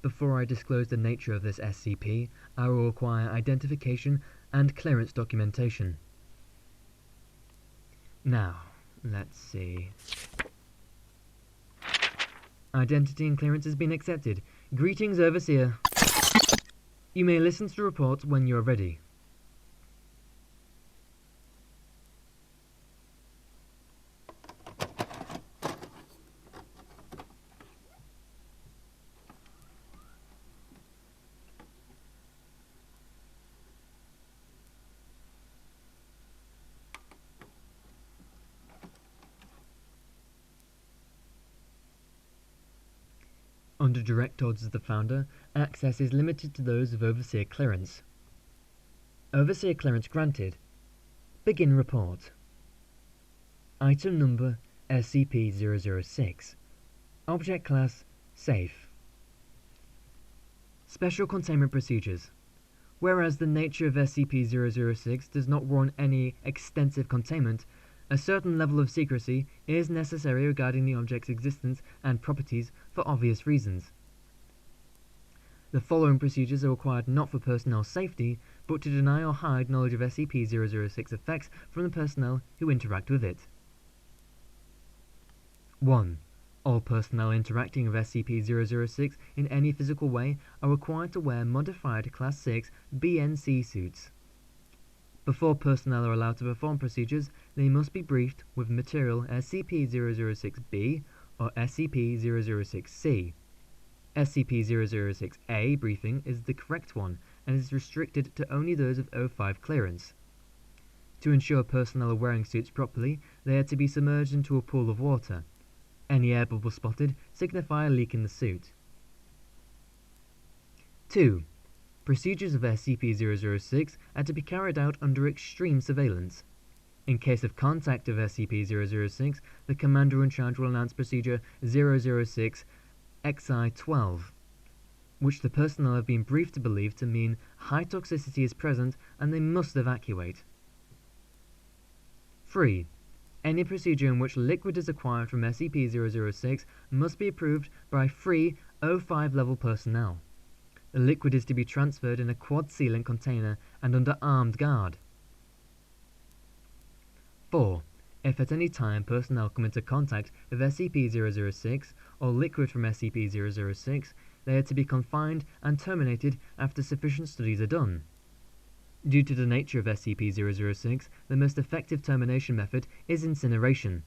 Before I disclose the nature of this SCP, I will require identification and clearance documentation. Now, let's see. Identity and clearance has been accepted. Greetings, Overseer. You may listen to the report when you are ready. Under direct orders of the Founder, access is limited to those of Overseer clearance. Overseer clearance granted. Begin report. Item number SCP-006. Object class Safe. Special containment procedures. Whereas the nature of SCP-006 does not warrant any extensive containment, a certain level of secrecy is necessary regarding the object's existence and properties for obvious reasons. The following procedures are required not for personnel safety, but to deny or hide knowledge of SCP-006 effects from the personnel who interact with it. 1. All personnel interacting with SCP-006 in any physical way are required to wear modified Class 6 BNC suits. Before personnel are allowed to perform procedures, they must be briefed with material SCP-006-B or SCP-006-C. SCP-006-A briefing is the correct one and is restricted to only those of O5 clearance. To ensure personnel are wearing suits properly, they are to be submerged into a pool of water. Any air bubbles spotted signify a leak in the suit. 2. Procedures of SCP-006 are to be carried out under extreme surveillance. In case of contact of SCP-006, the Commander in charge will announce Procedure 006 XI-12, which the personnel have been briefed to believe to mean high toxicity is present and they must evacuate. 3. Any procedure in which liquid is acquired from SCP-006 must be approved by free O5 level personnel. The liquid is to be transferred in a quad-sealant container and under armed guard. 4. If at any time personnel come into contact with SCP-006 or liquid from SCP-006, they are to be confined and terminated after sufficient studies are done. Due to the nature of SCP-006, the most effective termination method is incineration.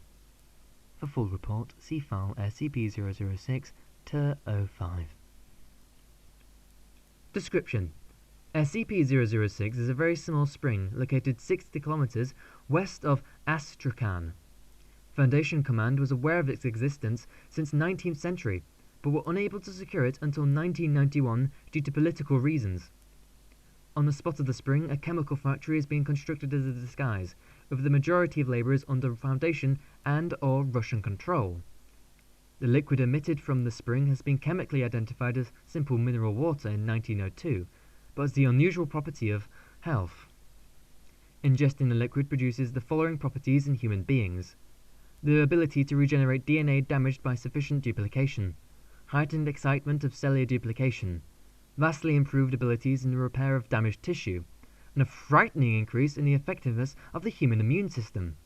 For full report, see file SCP-006-05. Description: SCP-006 is a very small spring located 60 kilometers west of Astrakhan. Foundation Command was aware of its existence since 19th century, but were unable to secure it until 1991 due to political reasons. On the spot of the spring, a chemical factory is being constructed as a disguise, with the majority of laborers under Foundation and/or Russian control. The liquid emitted from the spring has been chemically identified as simple mineral water in 1902, but has the unusual property of health. Ingesting the liquid produces the following properties in human beings: the ability to regenerate DNA damaged by sufficient duplication, heightened excitement of cellular duplication, vastly improved abilities in the repair of damaged tissue, and a frightening increase in the effectiveness of the human immune system.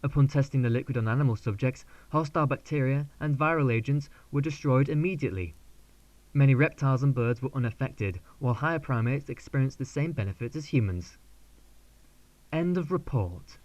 Upon testing the liquid on animal subjects, hostile bacteria and viral agents were destroyed immediately. Many reptiles and birds were unaffected, while higher primates experienced the same benefits as humans. End of report.